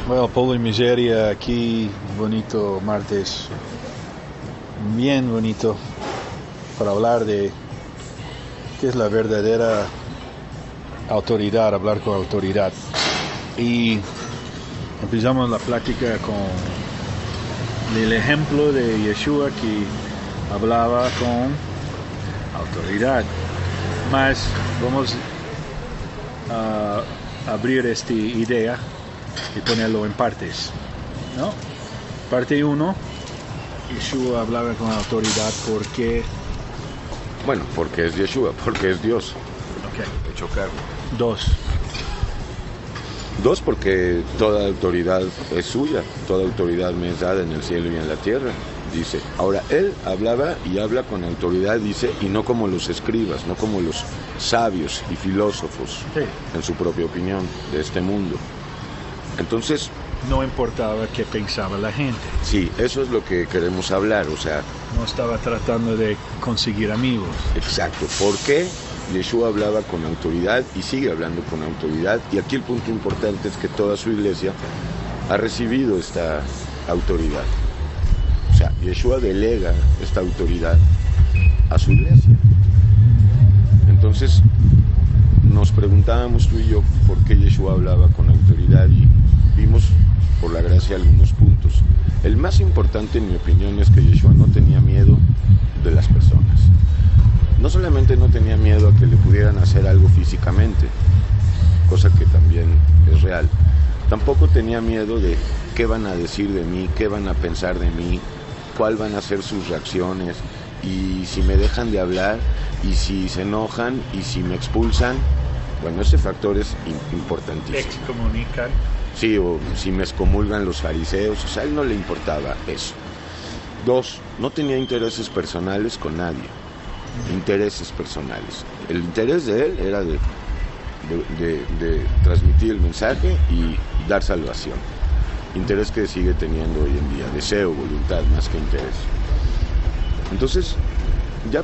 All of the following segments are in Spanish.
Bueno, Polo y Miseria aquí, bonito martes, bien bonito, para hablar de qué es la verdadera autoridad, hablar con autoridad. Y empezamos la plática con el ejemplo de Yeshua que hablaba con autoridad. Más vamos a abrir esta idea y ponerlo en partes, ¿no? Parte 1, Yeshua hablaba con autoridad porque... Bueno, porque es Yeshua, porque es Dios. Okay. Hecho carne. 2, porque toda autoridad es suya, toda autoridad me es dada en el cielo y en la tierra, dice. Ahora, él hablaba y habla con autoridad, dice, y no como los escribas, no como los sabios y filósofos, sí, en su propia opinión, de este mundo. Entonces... no importaba qué pensaba la gente. Sí, eso es lo que queremos hablar, o sea... No estaba tratando de conseguir amigos. Exacto. ¿Por qué Yeshua hablaba con autoridad y sigue hablando con autoridad? Y aquí el punto importante es que toda su iglesia ha recibido esta autoridad. O sea, Yeshua delega esta autoridad a su iglesia. Entonces, nos preguntábamos tú y yo por qué Yeshua hablaba con autoridad y vimos, por la gracia, algunos puntos. El más importante, en mi opinión, es que Yeshua no tenía miedo de las personas. No solamente no tenía miedo a que le pudieran hacer algo físicamente, cosa que también es real. Tampoco tenía miedo de qué van a decir de mí, qué van a pensar de mí, cuál van a ser sus reacciones, y si me dejan de hablar, y si se enojan, y si me expulsan. Bueno, ese factor es importantísimo. Excomunican. Sí, o si me excomulgan los fariseos, o sea, a él no le importaba eso. 2, no tenía intereses personales con nadie. Intereses personales. El interés de él era de transmitir el mensaje y dar salvación. Interés que sigue teniendo hoy en día, deseo, voluntad, más que interés. Entonces, ya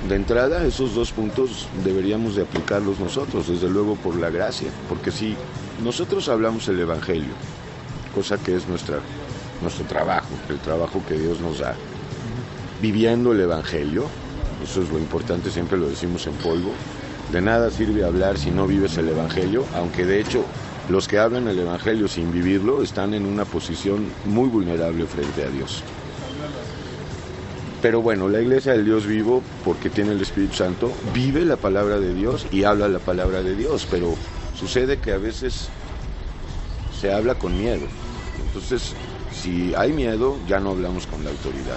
de entrada, esos 2 puntos deberíamos de aplicarlos nosotros, desde luego por la gracia, porque si nosotros hablamos el Evangelio, cosa que es nuestro trabajo, el trabajo que Dios nos da, viviendo el Evangelio, eso es lo importante, siempre lo decimos en polvo, de nada sirve hablar si no vives el Evangelio, aunque de hecho los que hablan el Evangelio sin vivirlo están en una posición muy vulnerable frente a Dios. Pero bueno, la iglesia del Dios vivo, porque tiene el Espíritu Santo, vive la palabra de Dios y habla la palabra de Dios, pero sucede que a veces se habla con miedo. Entonces, si hay miedo, ya no hablamos con la autoridad.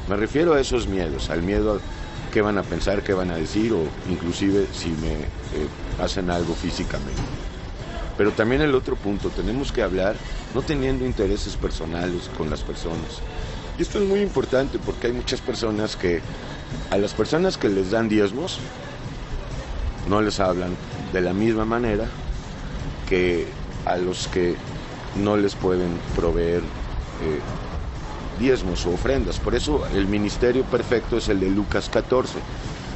Me refiero a esos miedos, al miedo a qué van a pensar, qué van a decir, o inclusive si me hacen algo físicamente. Pero también el otro punto, tenemos que hablar no teniendo intereses personales con las personas. Y esto es muy importante porque hay muchas personas que, a las personas que les dan diezmos, no les hablan de la misma manera que a los que no les pueden proveer diezmos o ofrendas. Por eso el ministerio perfecto es el de Lucas 14.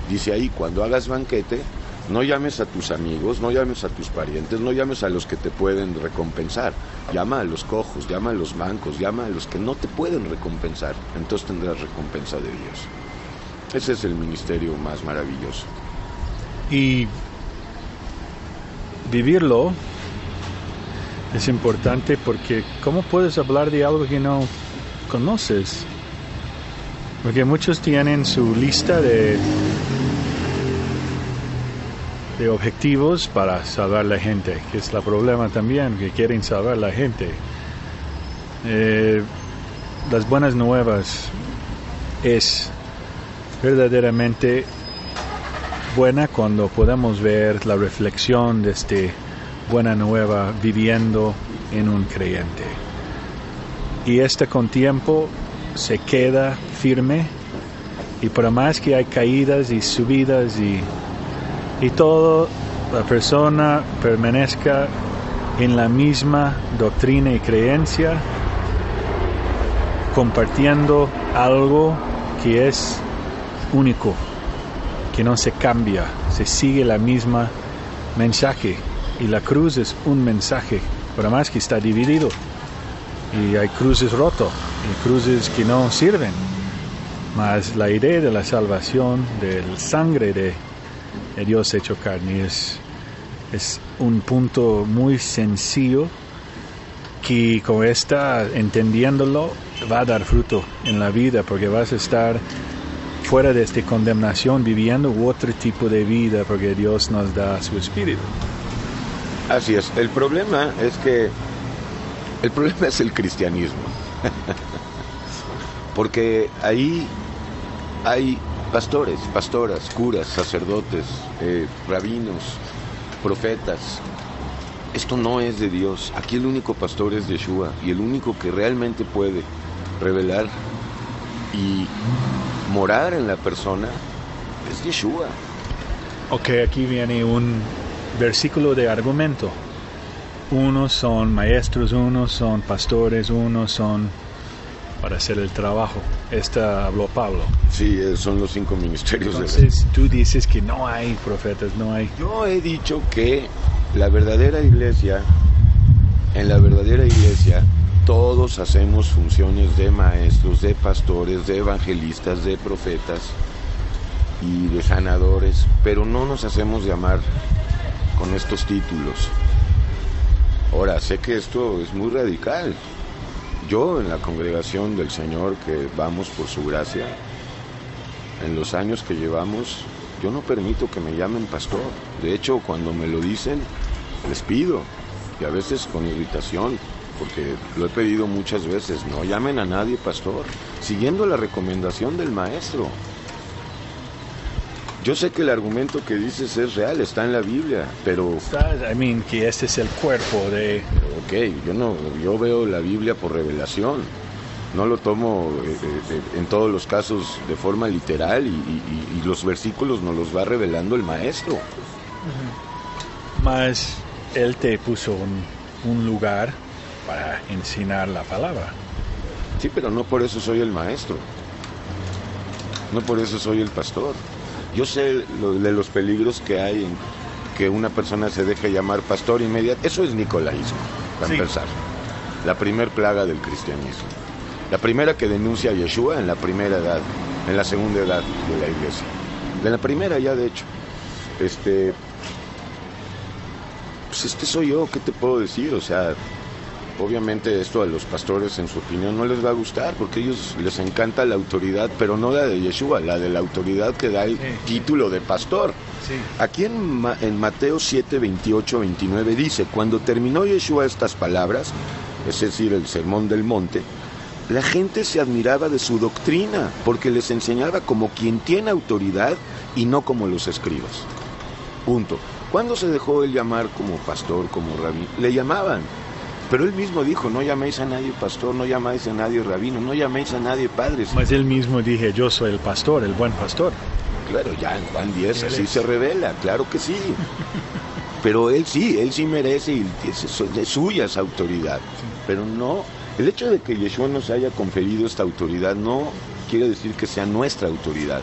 Dice ahí, cuando hagas banquete, no llames a tus amigos, no llames a tus parientes, no llames a los que te pueden recompensar. Llama a los cojos, llama a los mancos, llama a los que no te pueden recompensar. Entonces tendrás recompensa de Dios. Ese es el ministerio más maravilloso. Y vivirlo es importante porque ¿cómo puedes hablar de algo que no conoces? Porque muchos tienen su lista de objetivos para salvar a la gente, que es el problema también, que quieren salvar a la gente. Las buenas nuevas es verdaderamente buena cuando podemos ver la reflexión de esta buena nueva viviendo en un creyente. Y con tiempo se queda firme, y por más que hay caídas y subidas y todo, la persona permanezca en la misma doctrina y creencia, compartiendo algo que es único, que no se cambia, se sigue la misma mensaje, y la cruz es un mensaje pero más que está dividido. Y hay cruces rotos, y cruces que no sirven. Mas la idea de la salvación, del sangre de Dios hecho carne, es un punto muy sencillo que como está entendiéndolo va a dar fruto en la vida, porque vas a estar fuera de esta condenación viviendo otro tipo de vida, porque Dios nos da su espíritu. Así es. El problema es el cristianismo. Porque ahí hay pastores, pastoras, curas, sacerdotes, rabinos, profetas. Esto no es de Dios. Aquí el único pastor es Yeshua, y el único que realmente puede revelar y morar en la persona es Yeshua. Ok, aquí viene un versículo de argumento. Unos son maestros, unos son pastores, unos son para hacer el trabajo. Esta habló Pablo. Sí, son los 5 ministerios. Entonces tú dices que no hay profetas, no hay... Yo he dicho que en la verdadera iglesia, todos hacemos funciones de maestros, de pastores, de evangelistas, de profetas y de sanadores, pero no nos hacemos llamar con estos títulos. Ahora, sé que esto es muy radical. Yo, en la congregación del Señor, que vamos por su gracia, en los años que llevamos, yo no permito que me llamen pastor. De hecho, cuando me lo dicen, les pido, y a veces con irritación, porque lo he pedido muchas veces, no llamen a nadie pastor, siguiendo la recomendación del maestro. Yo sé que el argumento que dices es real, está en la Biblia, pero... que este es el cuerpo de... Ok, yo veo la Biblia por revelación, no lo tomo en todos los casos de forma literal, y los versículos nos los va revelando el maestro. Mas él te puso un lugar para enseñar la palabra. Sí, pero no por eso soy el maestro, no por eso soy el pastor. Yo sé de los peligros que hay en que una persona se deje llamar pastor inmediato. Eso es nicolaísmo, para empezar. La primer plaga del cristianismo. La primera que denuncia a Yeshua en la primera edad, en la segunda edad de la iglesia. De la primera ya, de hecho. Pues soy yo, ¿qué te puedo decir? O sea, obviamente esto a los pastores, en su opinión, no les va a gustar, porque a ellos les encanta la autoridad, pero no la de Yeshua, la de la autoridad que da el título de pastor. Sí. Aquí en Mateo 7, 28, 29 dice: cuando terminó Yeshua estas palabras, es decir, el sermón del monte, la gente se admiraba de su doctrina, porque les enseñaba como quien tiene autoridad y no como los escribas. Punto. ¿Cuándo se dejó él llamar como pastor, como rabí? Le llamaban. Pero él mismo dijo: no llaméis a nadie pastor, no llaméis a nadie rabino, no llaméis a nadie padre. Pues él mismo dije: yo soy el pastor, el buen pastor. Claro, ya en Juan 10 así se revela, claro que sí. Pero él sí merece, y es suya esa autoridad. Sí. Pero no, el hecho de que Yeshua nos haya conferido esta autoridad no quiere decir que sea nuestra autoridad.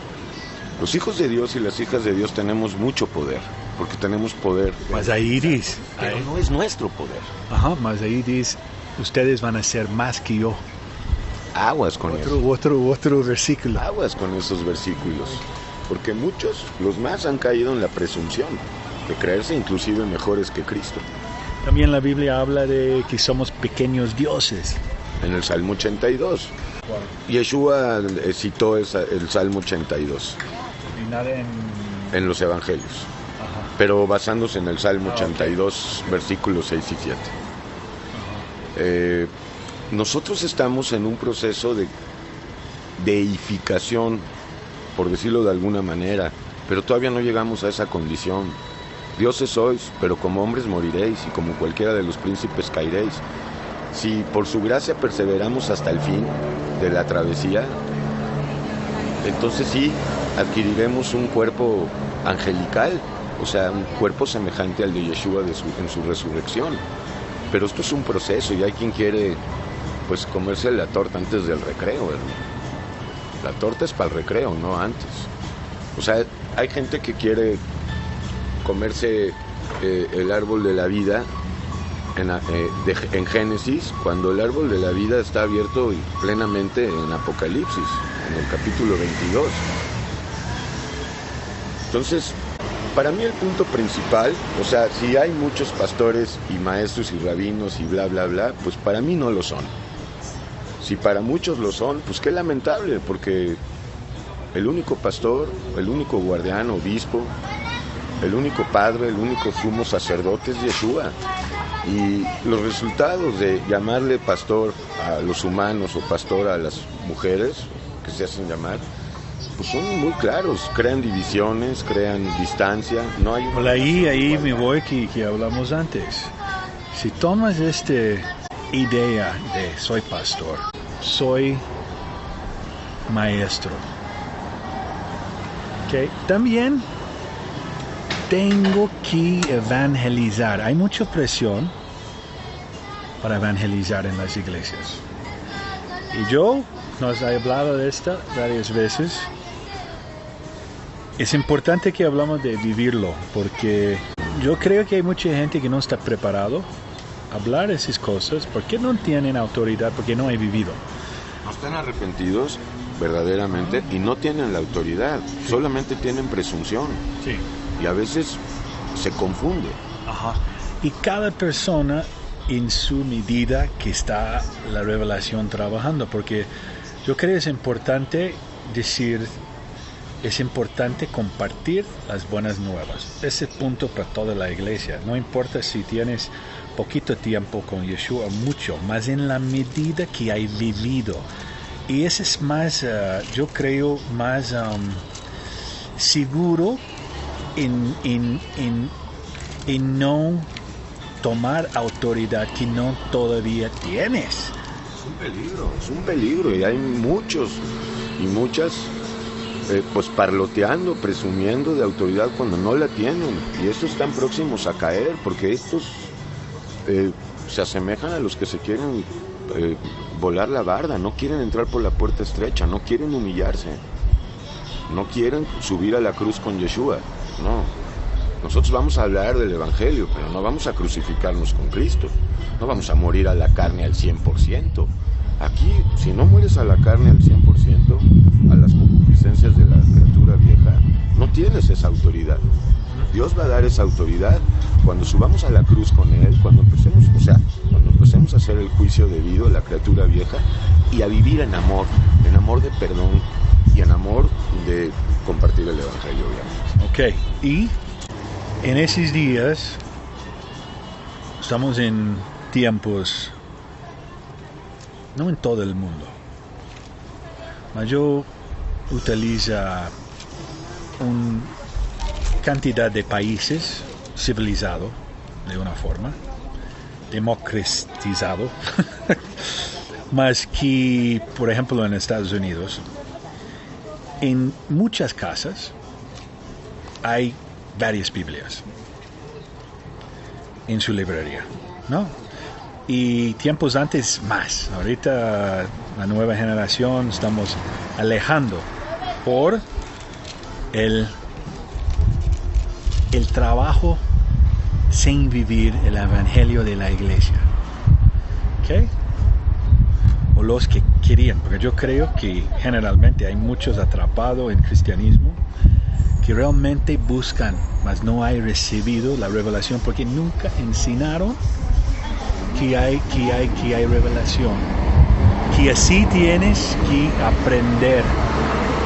Los hijos de Dios y las hijas de Dios tenemos mucho poder, porque tenemos poder. Mas ahí dice, pero no es nuestro poder. Ajá, mas ahí dice: ustedes van a ser más que yo. Aguas con eso. Otro versículo. Aguas con esos versículos. Porque muchos, los más, han caído en la presunción de creerse inclusive mejores que Cristo. También la Biblia habla de que somos pequeños dioses. En el Salmo 82. Wow. Yeshua citó el Salmo 82. Y nada en los Evangelios. Ajá. Pero basándose en el Salmo 82, okay. Versículos 6 y 7. Nosotros estamos en un proceso de deificación, por decirlo de alguna manera, pero todavía no llegamos a esa condición. Dioses sois, pero como hombres moriréis, y como cualquiera de los príncipes caeréis. Si por su gracia perseveramos hasta el fin de la travesía, entonces sí, adquiriremos un cuerpo angelical, o sea, un cuerpo semejante al de Yeshua en su resurrección. Pero esto es un proceso, y hay quien quiere, pues, comerse la torta antes del recreo, hermano. La torta es para el recreo, no antes. O sea, hay gente que quiere comerse el árbol de la vida en Génesis, cuando el árbol de la vida está abierto y plenamente en Apocalipsis, en el capítulo 22. Entonces, para mí el punto principal, o sea, si hay muchos pastores y maestros y rabinos y bla, bla, bla, pues para mí no lo son. Si para muchos lo son, pues qué lamentable, porque el único pastor, el único guardián, obispo, el único padre, el único sumo sacerdote es Yeshua. Y los resultados de llamarle pastor a los humanos o pastor a las mujeres que se hacen llamar, pues son muy claros, crean divisiones, crean distancia, no hay... Well, ahí me voy que hablamos antes. Si tomas esta idea de soy pastor, soy maestro, ¿okay? También tengo que evangelizar. Hay mucha presión para evangelizar en las iglesias. Y yo nos he hablado de esto varias veces. Es importante que hablamos de vivirlo, porque yo creo que hay mucha gente que no está preparado a hablar de esas cosas porque no tienen autoridad, porque no han vivido. No están arrepentidos verdaderamente y no tienen la autoridad, solamente tienen presunción. Sí. Y a veces se confunde. Ajá. Y cada persona en su medida que está la revelación trabajando, porque yo creo que es importante decir, es importante compartir las buenas nuevas. Ese punto para toda la iglesia. No importa si tienes poquito tiempo con Yeshua, mucho, más en la medida que hay vivido. Y ese es más, yo creo, más seguro en no tomar autoridad que no todavía tienes. Es un peligro y hay muchos y muchas pues parloteando, presumiendo de autoridad cuando no la tienen, y estos están próximos a caer porque estos se asemejan a los que se quieren volar la barda, no quieren entrar por la puerta estrecha, no quieren humillarse, no quieren subir a la cruz con Yeshua. No, nosotros vamos a hablar del Evangelio, pero no vamos a crucificarnos con Cristo, no vamos a morir a la carne al 100%. Aquí, si no mueres a la carne al 100%, a las concupiscencias de la criatura vieja, no tienes esa autoridad. Dios va a dar esa autoridad cuando subamos a la cruz con Él, cuando empecemos a hacer el juicio debido a la criatura vieja y a vivir en amor de perdón y en amor de compartir el Evangelio, obviamente. Ok, y en esos días estamos en tiempos, no en todo el mundo, mas yo utilizo una cantidad de países civilizados de una forma, democratizado, más que, por ejemplo, en Estados Unidos, en muchas casas hay varias Biblias en su librería, ¿no? Y tiempos antes más. Ahorita la nueva generación estamos alejando por el trabajo sin vivir el evangelio de la iglesia. ¿Ok? O los que querían, porque yo creo que generalmente hay muchos atrapados en cristianismo que realmente buscan, mas no hay recibido la revelación porque nunca enseñaron que hay revelación, que así tienes que aprender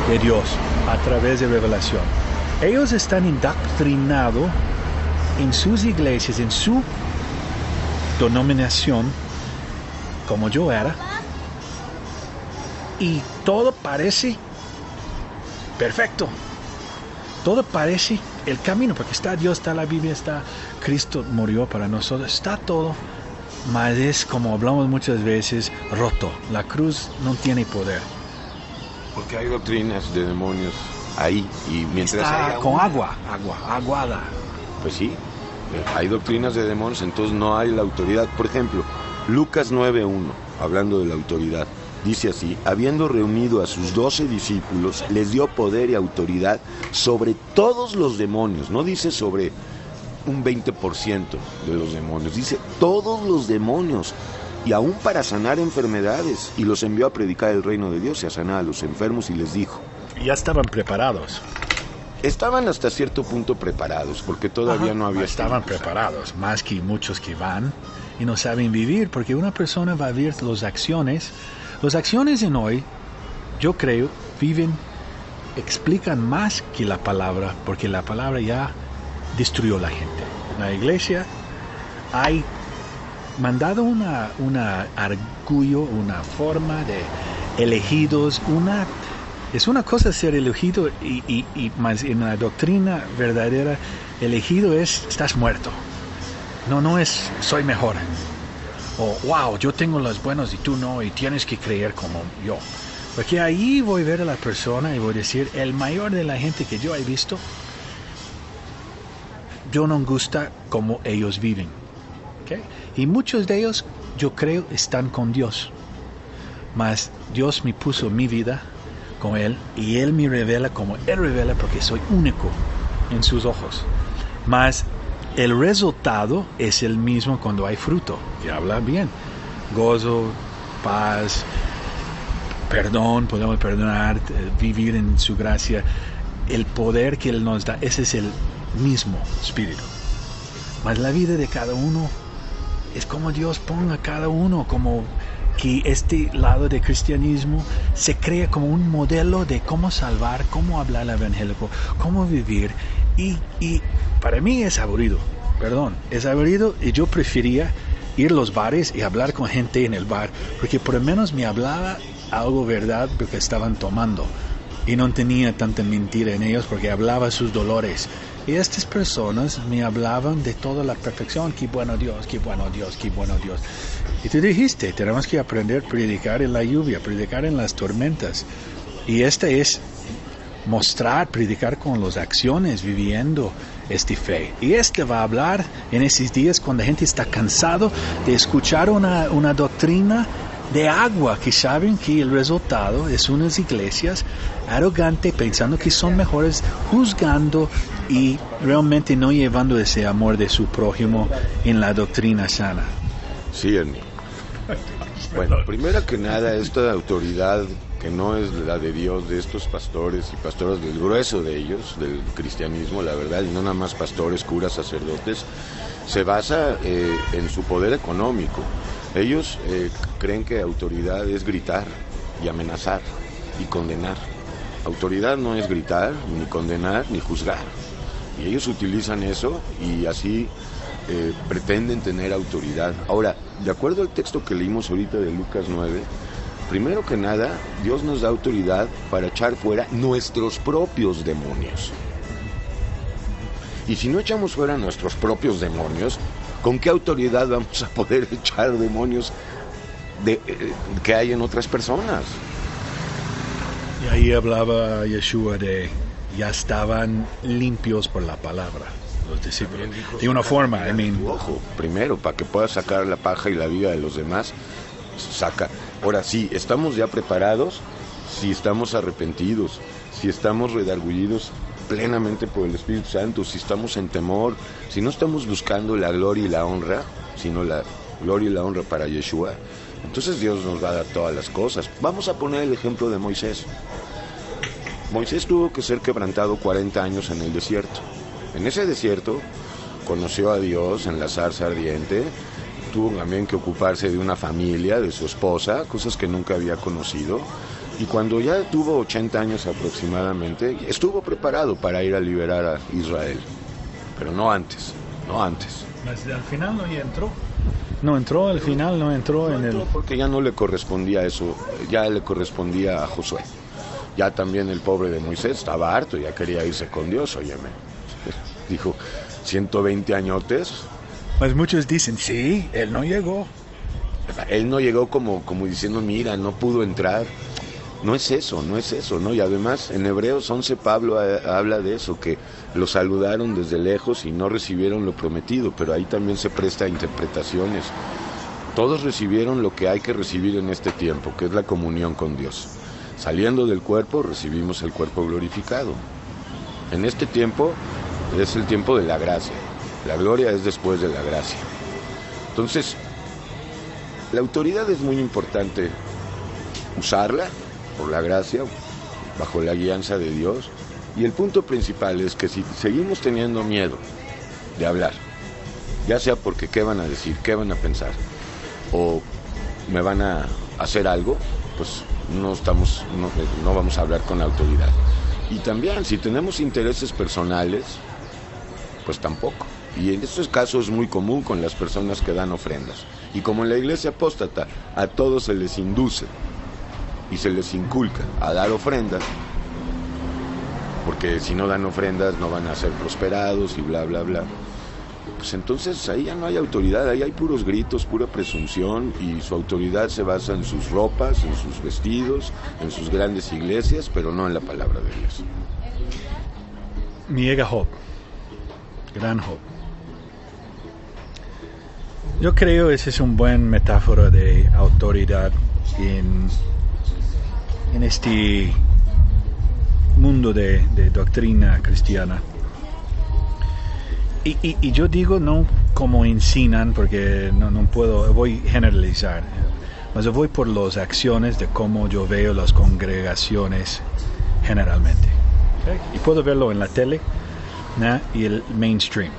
de Dios a través de revelación. Ellos están indoctrinados en sus iglesias, en su denominación, como yo era, y todo parece perfecto, todo parece el camino, porque está Dios, está la Biblia, está Cristo murió para nosotros, está todo. Mas es, como hablamos muchas veces, roto. La cruz no tiene poder. Porque hay doctrinas de demonios ahí. Y mientras está haya con aguada. Pues sí, hay doctrinas de demonios, entonces no hay la autoridad. Por ejemplo, Lucas 9:1, hablando de la autoridad, dice así: habiendo reunido a sus 12 discípulos, les dio poder y autoridad sobre todos los demonios. No dice sobre un 20% de los demonios. Dice, todos los demonios, y aún para sanar enfermedades. Y los envió a predicar el reino de Dios y a sanar a los enfermos y les dijo. Ya estaban preparados. Estaban hasta cierto punto preparados, porque todavía no había... Estaban preparados, más que muchos que van y no saben vivir, porque una persona va a ver las acciones en hoy, yo creo, explican más que la palabra, porque la palabra ya destruyó a la gente. La iglesia hay mandado una orgullo, una forma de elegidos, es una cosa ser elegido y más en la doctrina verdadera, elegido es estás muerto. No es soy mejor. O wow, yo tengo los buenos y tú no, y tienes que creer como yo. Porque ahí voy a ver a la persona y voy a decir, el mayor de la gente que yo he visto, yo no gusta como ellos viven. ¿Okay? Y muchos de ellos, yo creo, están con Dios. Mas Dios me puso mi vida con Él y Él me revela como Él revela, porque soy único en sus ojos. Mas el resultado es el mismo cuando hay fruto, y habla bien, gozo, paz, perdón, podemos perdonar, vivir en su gracia, el poder que Él nos da, ese es el mismo Espíritu. Mas la vida de cada uno es como Dios ponga a cada uno, como que este lado de cristianismo se crea como un modelo de cómo salvar, cómo hablar el evangélico, cómo vivir, y para mí es aburrido, es aburrido, y yo prefería ir a los bares y hablar con gente en el bar, porque por lo menos me hablaba algo verdad, porque estaban tomando, y no tenía tanta mentira en ellos, porque hablaba sus dolores. Y estas personas me hablaban de toda la perfección, qué bueno Dios, qué bueno Dios, qué bueno Dios. Y tú dijiste, tenemos que aprender a predicar en la lluvia, predicar en las tormentas. Y es mostrar, predicar con las acciones, viviendo esta fe. Y va a hablar en esos días cuando la gente está cansado de escuchar una doctrina de agua, que saben que el resultado es unas iglesias arrogantes, pensando que son mejores, juzgando y realmente no llevando ese amor de su prójimo en la doctrina sana. Sí, Ernie. Bueno, primero que nada, esta autoridad que no es la de Dios, de estos pastores y pastoras, del grueso de ellos, del cristianismo, la verdad, y no nada más pastores, curas, sacerdotes, se basa en su poder económico. Ellos creen que autoridad es gritar y amenazar y condenar. Autoridad no es gritar, ni condenar, ni juzgar. Y ellos utilizan eso y así pretenden tener autoridad. Ahora, de acuerdo al texto que leímos ahorita de Lucas 9, primero que nada, Dios nos da autoridad para echar fuera nuestros propios demonios. Y si no echamos fuera nuestros propios demonios, ¿con qué autoridad vamos a poder echar demonios que hay en otras personas? Y ahí hablaba Yeshua de ya estaban limpios por la palabra, los discípulos. De una forma, Ojo, primero, para que puedas sacar la paja y la vida de los demás, saca. Ahora sí, estamos ya preparados, si estamos arrepentidos, si estamos redargullidos plenamente por el Espíritu Santo, si estamos en temor, si no estamos buscando la gloria y la honra, sino la gloria y la honra para Yeshua, entonces Dios nos va a dar todas las cosas. Vamos a poner el ejemplo de Moisés. Moisés tuvo que ser quebrantado 40 años en el desierto. En ese desierto conoció a Dios en la zarza ardiente, tuvo también que ocuparse de una familia, de su esposa, cosas que nunca había conocido. Y cuando ya tuvo 80 años aproximadamente, estuvo preparado para ir a liberar a Israel. Pero no antes. Al final no entró. No entró, al final no entró en el... Porque ya no le correspondía eso, ya le correspondía a Josué. Ya también el pobre de Moisés estaba harto, ya quería irse con Dios, óyeme. Dijo, 120 añotes. Pues muchos dicen, sí, él no llegó. Él no llegó como diciendo, mira, no pudo entrar. No es eso, ¿no? Y además en Hebreos 11 Pablo habla de eso, que lo saludaron desde lejos y no recibieron lo prometido, pero ahí también se presta a interpretaciones. Todos recibieron lo que hay que recibir en este tiempo, que es la comunión con Dios. Saliendo del cuerpo, recibimos el cuerpo glorificado. En este tiempo es el tiempo de la gracia. La gloria es después de la gracia. Entonces, la autoridad es muy importante usarla por la gracia, bajo la guianza de Dios. Y el punto principal es que si seguimos teniendo miedo de hablar, ya sea porque qué van a decir, qué van a pensar, o me van a hacer algo, pues no vamos a hablar con autoridad. Y también, si tenemos intereses personales, pues tampoco. Y en estos casos es muy común con las personas que dan ofrendas. Y como en la iglesia apóstata a todos se les induce y se les inculca a dar ofrendas, porque si no dan ofrendas no van a ser prosperados y bla, bla, bla, pues entonces ahí ya no hay autoridad, ahí hay puros gritos, pura presunción, y su autoridad se basa en sus ropas, en sus vestidos, en sus grandes iglesias, pero no en la palabra de Dios. Mi llega Job, gran Job. Yo creo que ese es un buen metáfora de autoridad en este mundo de doctrina cristiana. Y yo digo no como enseñan, porque no puedo, voy a generalizar, mas yo voy por las acciones de cómo yo veo las congregaciones generalmente. ¿Okay? Y puedo verlo en la tele, ¿no? Y el mainstream,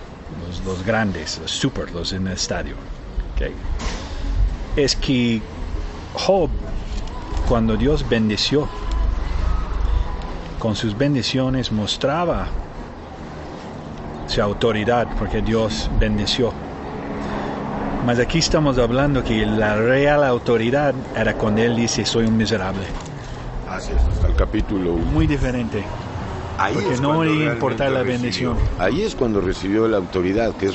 los grandes, los en el estadio. ¿Okay? Es que Job, cuando Dios bendició, con sus bendiciones mostraba su autoridad, porque Dios bendició. Mas aquí estamos hablando que la real autoridad era cuando él dice soy un miserable. Así es, hasta el capítulo 1. Muy diferente. Ahí porque no le importa la bendición. Ahí es cuando recibió la autoridad, que es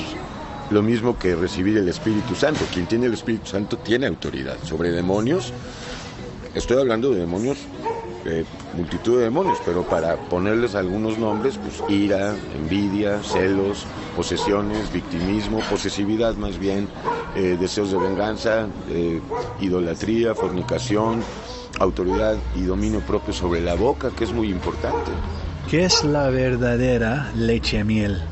lo mismo que recibir el Espíritu Santo. Quien tiene el Espíritu Santo tiene autoridad sobre demonios. Estoy hablando de demonios, multitud de demonios, pero para ponerles algunos nombres, pues ira, envidia, celos, posesiones, victimismo, posesividad más bien, deseos de venganza, idolatría, fornicación, autoridad y dominio propio sobre la boca, que es muy importante. ¿Qué es la verdadera leche miel?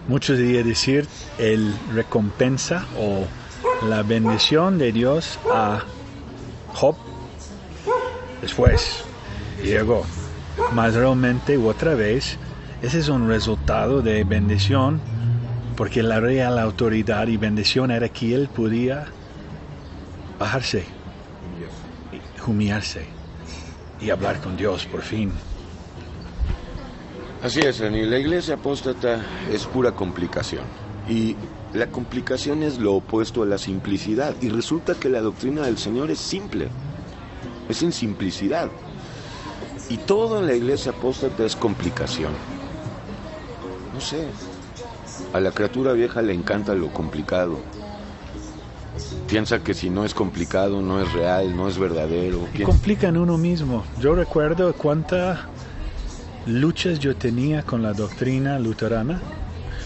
Muchos dirían decir el recompensa o la bendición de Dios a Job después llegó, mas realmente otra vez ese es un resultado de bendición, porque la real autoridad y bendición era que él podía bajarse, humillarse y hablar con Dios por fin. Así es, Reni, la iglesia apóstata es pura complicación, y la complicación es lo opuesto a la simplicidad, y resulta que la doctrina del Señor es simple, es en simplicidad, y todo en la iglesia apóstata es complicación. No sé, a la criatura vieja le encanta lo complicado, piensa que si no es complicado no es real, no es verdadero. Y complican uno mismo. Yo recuerdo cuántas luchas yo tenía con la doctrina luterana,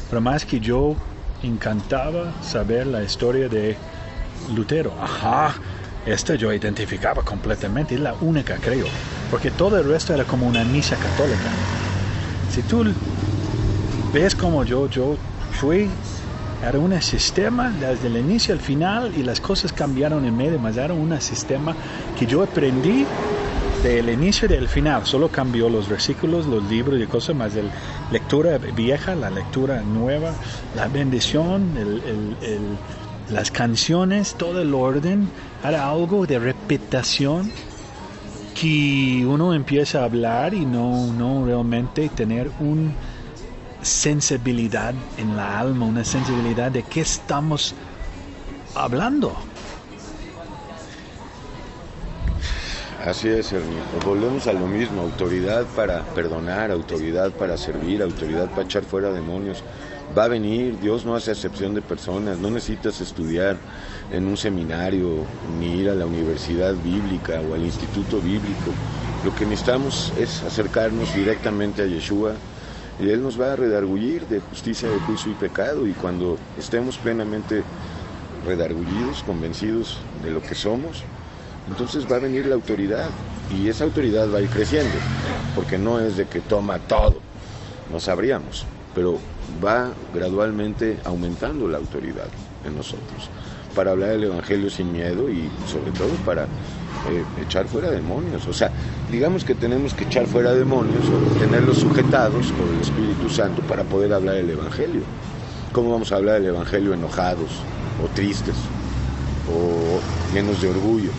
pero más que yo encantaba saber la historia de Lutero. Esta yo identificaba completamente, es la única, creo, porque todo el resto era como una misa católica. Si tú ves como yo fui, era un sistema desde el inicio al final, y las cosas cambiaron en medio, mas era un sistema que yo aprendí del inicio y del final. Solo cambió los versículos, los libros y cosas, más la lectura vieja, la lectura nueva, la bendición, las canciones, todo el orden, era algo de repetición que uno empieza a hablar y no realmente tener una sensibilidad en la alma, una sensibilidad de qué estamos hablando. Así es, Ernie. Volvemos a lo mismo: autoridad para perdonar, autoridad para servir, autoridad para echar fuera demonios. Va a venir, Dios no hace excepción de personas, no necesitas estudiar en un seminario, ni ir a la universidad bíblica o al instituto bíblico. Lo que necesitamos es acercarnos directamente a Yeshua, y Él nos va a redarguir de justicia, de juicio y pecado, y cuando estemos plenamente redargullidos, convencidos de lo que somos, entonces va a venir la autoridad, y esa autoridad va a ir creciendo, porque no es de que toma todo, no sabríamos. pero va gradualmente aumentando la autoridad en nosotros, para hablar del Evangelio sin miedo y sobre todo para echar fuera demonios. O sea, digamos que tenemos que echar fuera demonios o tenerlos sujetados por el Espíritu Santo para poder hablar del Evangelio. ¿Cómo vamos a hablar del Evangelio enojados o tristes o llenos de orgullo?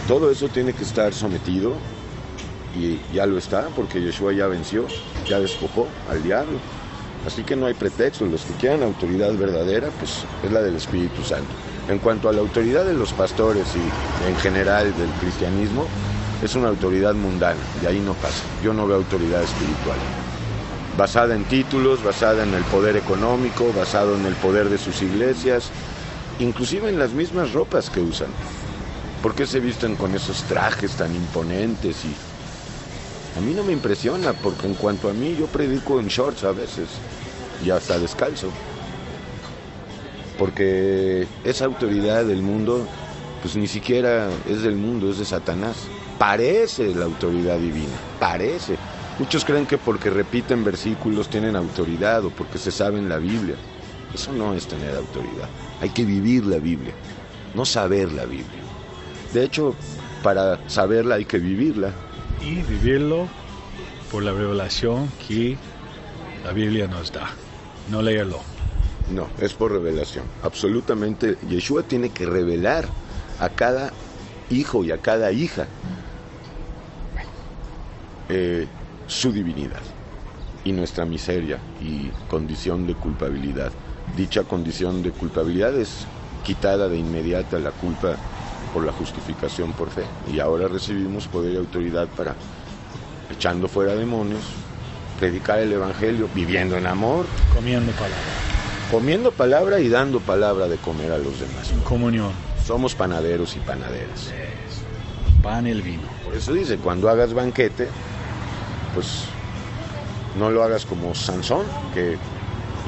Todo eso tiene que estar sometido, y ya lo está, porque Yeshua ya venció, ya despojó al diablo. Así que no hay pretexto. Los que quieran autoridad verdadera, pues es la del Espíritu Santo. En cuanto a la autoridad de los pastores y en general del cristianismo, es una autoridad mundana, de ahí no pasa. Yo no veo autoridad espiritual, basada en títulos, basada en el poder económico, basado en el poder de sus iglesias, inclusive en las mismas ropas que usan. ¿Por qué se visten con esos trajes tan imponentes? Y a mí no me impresiona, porque en cuanto a mí, yo predico en shorts a veces, y hasta descalzo. Porque esa autoridad del mundo, pues ni siquiera es del mundo, es de Satanás. Parece la autoridad divina, parece. Muchos creen que porque repiten versículos tienen autoridad, o porque se saben la Biblia. Eso no es tener autoridad. Hay que vivir la Biblia, no saber la Biblia. De hecho, para saberla hay que vivirla. Y vivirlo por la revelación que la Biblia nos da, no leerlo. No, es por revelación. Absolutamente, Yeshua tiene que revelar a cada hijo y a cada hija su divinidad y nuestra miseria y condición de culpabilidad. Dicha condición de culpabilidad es quitada de inmediata la culpa por la justificación por fe, y ahora recibimos poder y autoridad para, echando fuera demonios, predicar el Evangelio, viviendo en amor, comiendo palabra y dando palabra de comer a los demás. En comunión. Somos panaderos y panaderas. Pan y el vino. Por eso dice, cuando hagas banquete, pues no lo hagas como Sansón, que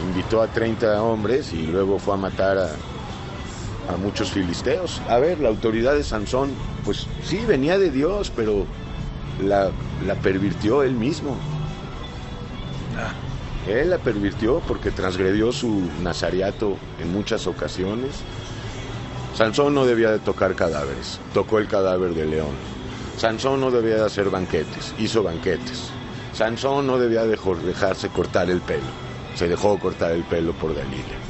invitó a 30 hombres y luego fue a matar a muchos filisteos. A ver, la autoridad de Sansón, pues sí, venía de Dios, pero la pervirtió él mismo. Él la pervirtió porque transgredió su nazariato en muchas ocasiones. Sansón no debía de tocar cadáveres, tocó el cadáver de león. Sansón no debía de hacer banquetes, hizo banquetes. Sansón no debía de dejarse cortar el pelo, se dejó cortar el pelo por Dalila.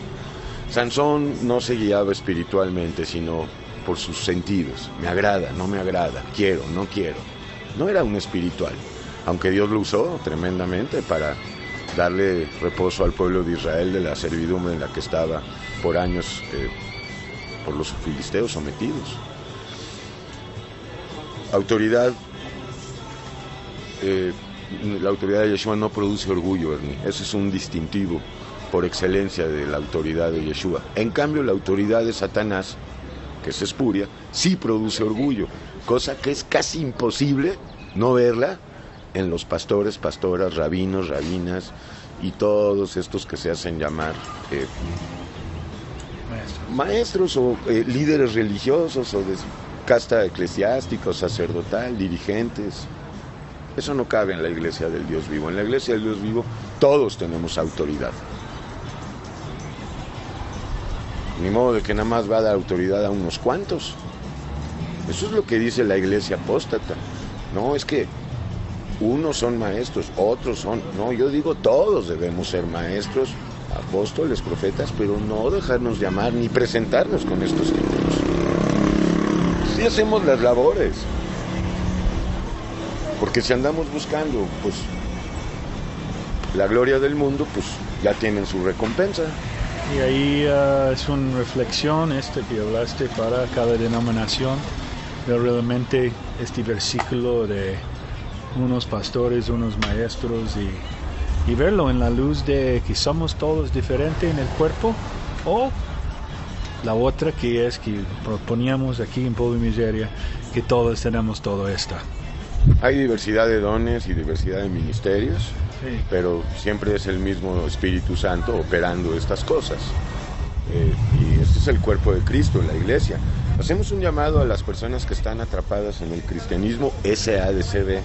Sansón no se guiaba espiritualmente, sino por sus sentidos. Me agrada, no me agrada, quiero, no quiero. No era un espiritual, aunque Dios lo usó tremendamente para darle reposo al pueblo de Israel de la servidumbre en la que estaba por años por los filisteos sometidos. Autoridad, la autoridad de Yeshua no produce orgullo, Ernie. Ese es un distintivo por excelencia de la autoridad de Yeshua. En cambio, la autoridad de Satanás, que es espuria, sí produce orgullo, cosa que es casi imposible no verla en los pastores, pastoras, rabinos, rabinas y todos estos que se hacen llamar maestros o líderes religiosos o de casta eclesiástica o sacerdotal, dirigentes. Eso no cabe en la iglesia del Dios vivo. En la iglesia del Dios vivo todos tenemos autoridad. Ni modo de que nada más va a dar autoridad a unos cuantos. Eso es lo que dice la iglesia apóstata. No, es que unos son maestros, otros son... No, yo digo todos debemos ser maestros, apóstoles, profetas, pero no dejarnos llamar ni presentarnos con estos títulos. Sí hacemos las labores. Porque si andamos buscando, pues, la gloria del mundo, pues ya tienen su recompensa. Y ahí es una reflexión que hablaste para cada denominación, ver realmente este versículo de unos pastores, unos maestros y verlo en la luz de que somos todos diferentes en el cuerpo, o la otra que es que proponíamos aquí en Polvo y Miseria, que todos tenemos todo esto. Hay diversidad de dones y diversidad de ministerios, sí, pero siempre es el mismo Espíritu Santo operando estas cosas. Y este es el cuerpo de Cristo, la iglesia. Hacemos un llamado a las personas que están atrapadas en el cristianismo SADCB,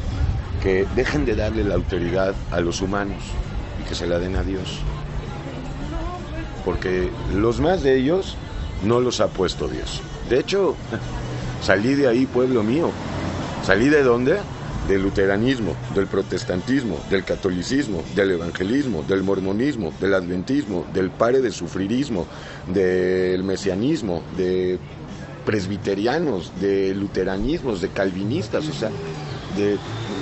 que dejen de darle la autoridad a los humanos y que se la den a Dios. Porque los más de ellos no los ha puesto Dios. De hecho, salí de ahí, pueblo mío. ¿Salí de dónde? Del luteranismo, del protestantismo, del catolicismo, del evangelismo, del mormonismo, del adventismo, del pare de sufrirismo, del mesianismo, de presbiterianos, de luteranismos, de calvinistas, o sea,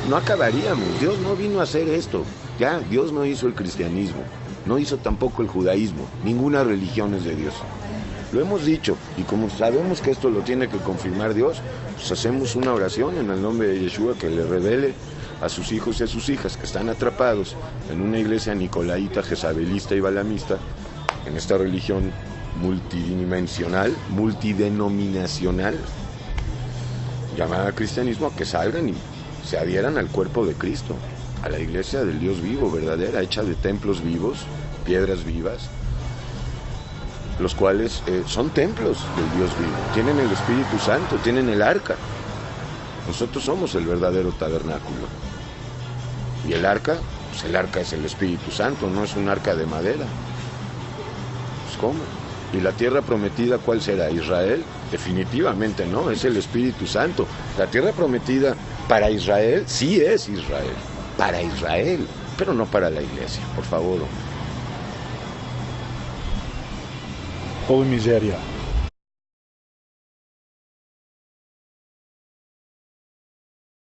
no acabaríamos. Dios no vino a hacer esto. Ya, Dios no hizo el cristianismo, no hizo tampoco el judaísmo, ninguna religión es de Dios. Lo hemos dicho, y como sabemos que esto lo tiene que confirmar Dios, pues hacemos una oración en el nombre de Yeshua que le revele a sus hijos y a sus hijas que están atrapados en una iglesia nicolaíta, jezabelista y balamista, en esta religión multidimensional, multidenominacional, llamada cristianismo, a que salgan y se adhieran al cuerpo de Cristo, a la iglesia del Dios vivo, verdadera, hecha de templos vivos, piedras vivas, los cuales son templos del Dios vivo, tienen el Espíritu Santo, tienen el arca. Nosotros somos el verdadero tabernáculo. Y el arca, pues el arca es el Espíritu Santo, no es un arca de madera. Pues ¿cómo? ¿Y la tierra prometida cuál será? ¿Israel? Definitivamente no, es el Espíritu Santo. La tierra prometida para Israel sí es Israel, para Israel, pero no para la iglesia, por favor. Holy miseria.